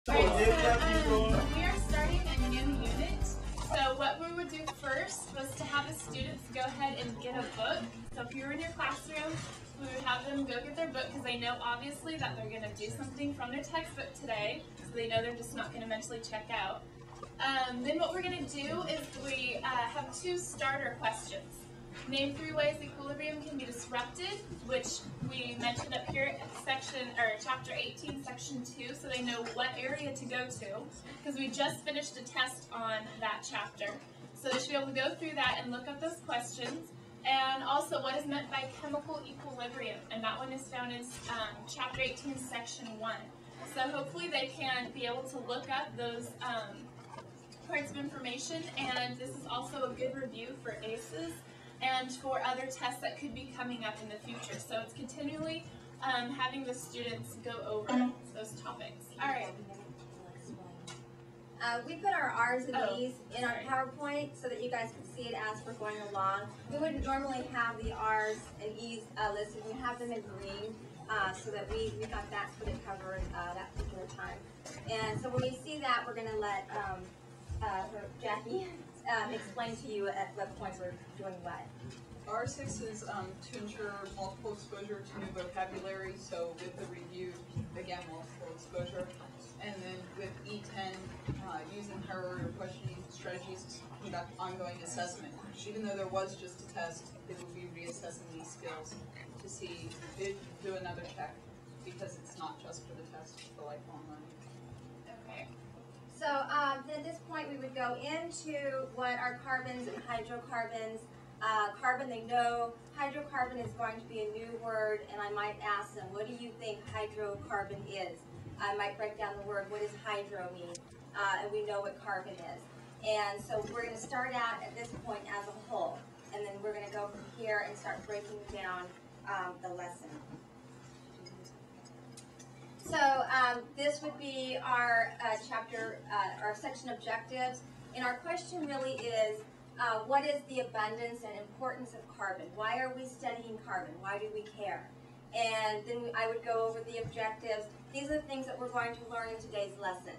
We are starting a new unit. So what we would do first was to have the students go ahead and get a book. So if you were in your classroom, we would have them go get their book because they know obviously that they're going to do something from their textbook today. So they know they're just not going to mentally check out. Then what we're going to do is we have 2 starter questions. Name 3 ways equilibrium can be disrupted, which we mentioned up here at chapter 18, section 2, so they know what area to go to, because we just finished a test on that chapter. So they should be able to go through that and look up those questions. And also what is meant by chemical equilibrium, and that one is found in chapter 18, section 1. So hopefully they can be able to look up those parts of information, and this is also a good review for ACEs and for other tests that could be coming up in the future. So it's continually having the students go over those topics. All right. We put our R's and E's in our PowerPoint so that you guys can see it as we're going along. We wouldn't normally have the R's and E's listed. We have them in green so that we got that sort of covered that particular time. And so when we see that, we're going to let Jackie explain to you at what point we're doing what. R6 is to ensure multiple exposure to new vocabulary, so with the review, again, multiple exposure. And then with E10, using hierarchical questioning strategies to conduct ongoing assessment. Even though there was just a test, they will be reassessing these skills to see if do another check, because it's not just for the test, it's for lifelong learning. Okay. So at this point, we would go into what are carbons and hydrocarbons. Carbon, they know. Hydrocarbon is going to be a new word, and I might ask them, what do you think hydrocarbon is? I might break down the word, what does hydro mean? And we know what carbon is. And so we're going to start out at this point as a whole, and then we're going to go from here and start breaking down the lesson. So this would be our chapter, our section objectives. And our question really is, what is the abundance and importance of carbon? Why are we studying carbon? Why do we care? And then I would go over the objectives. These are the things that we're going to learn in today's lesson,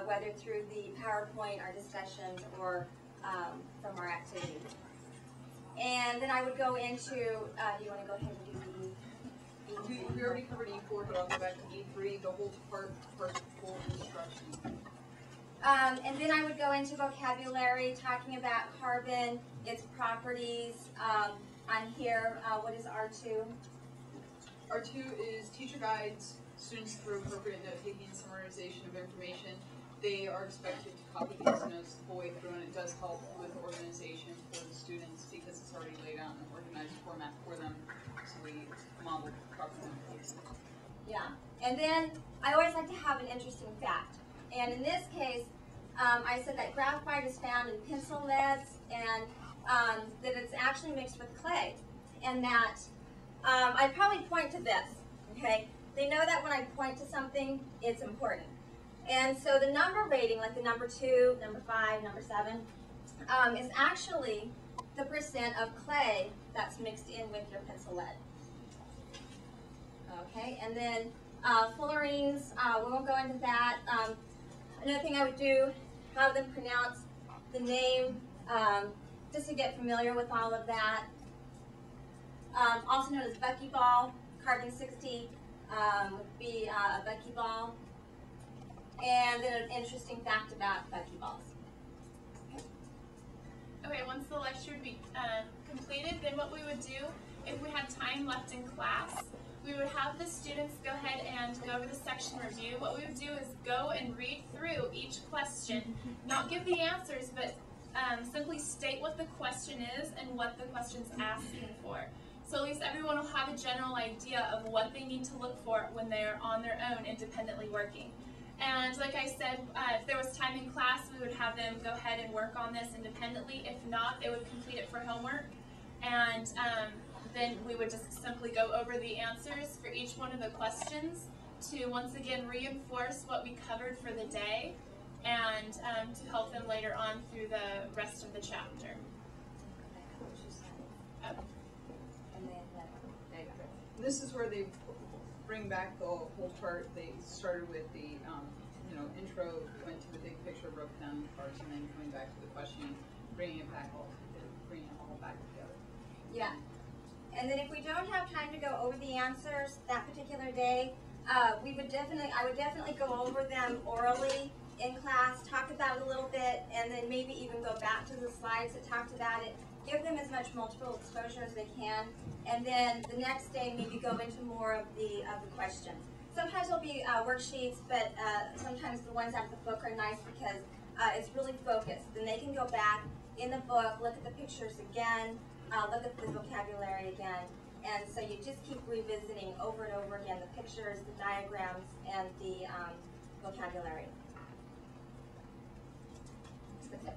whether through the PowerPoint, our discussions, or from our activities. And then I would go into, do you want to go ahead and do the We already covered E4, but I'll go back to E3, the whole part for full instruction. And then I would go into vocabulary, talking about carbon, its properties. On here, what is R2? R2 is teacher guides students through appropriate note-taking and summarization of information. They are expected to copy these notes the whole way through, and it does help with organization for the students because it's already laid out in an organized format for them, so we model properly. Yeah, and then I always like to have an interesting fact. And in this case, I said that graphite is found in pencil leads, and that it's actually mixed with clay. And that I'd probably point to this, okay? They know that when I point to something, it's important. And so the number rating, like the number 2, number 5, number 7, is actually the percent of clay that's mixed in with your pencil lead. Okay, and then fullerenes, we won't go into that. Another thing I would do, have them pronounce the name, just to get familiar with all of that. Also known as buckyball, carbon 60 would be a buckyball. And then an interesting fact about buckyballs. Okay, once the lecture would be completed, then what we would do, if we had time left in class, we would have the students go ahead and go over the section review. What we would do is go and read through each question, not give the answers, but simply state what the question is and what the question's asking for. So at least everyone will have a general idea of what they need to look for when they're on their own independently working. And like I said, if there was time in class, we would have them go ahead and work on this independently. If not, they would complete it for homework. And then we would just simply go over the answers for each one of the questions to once again reinforce what we covered for the day and to help them later on through the rest of the chapter. This is where they bring back the whole chart. They started with the sort of broke down the parts, and then coming back to the questioning, bringing it all back together. Yeah. And then if we don't have time to go over the answers that particular day, I would definitely go over them orally in class, talk about it a little bit, and then maybe even go back to the slides that talked about it. Give them as much multiple exposure as they can, and then the next day maybe go into more of the questions. Sometimes there'll be worksheets, but sometimes the ones out of the book are nice because it's really focused. Then they can go back in the book, look at the pictures again, look at the vocabulary again, and so you just keep revisiting over and over again the pictures, the diagrams, and the vocabulary. That's the tip.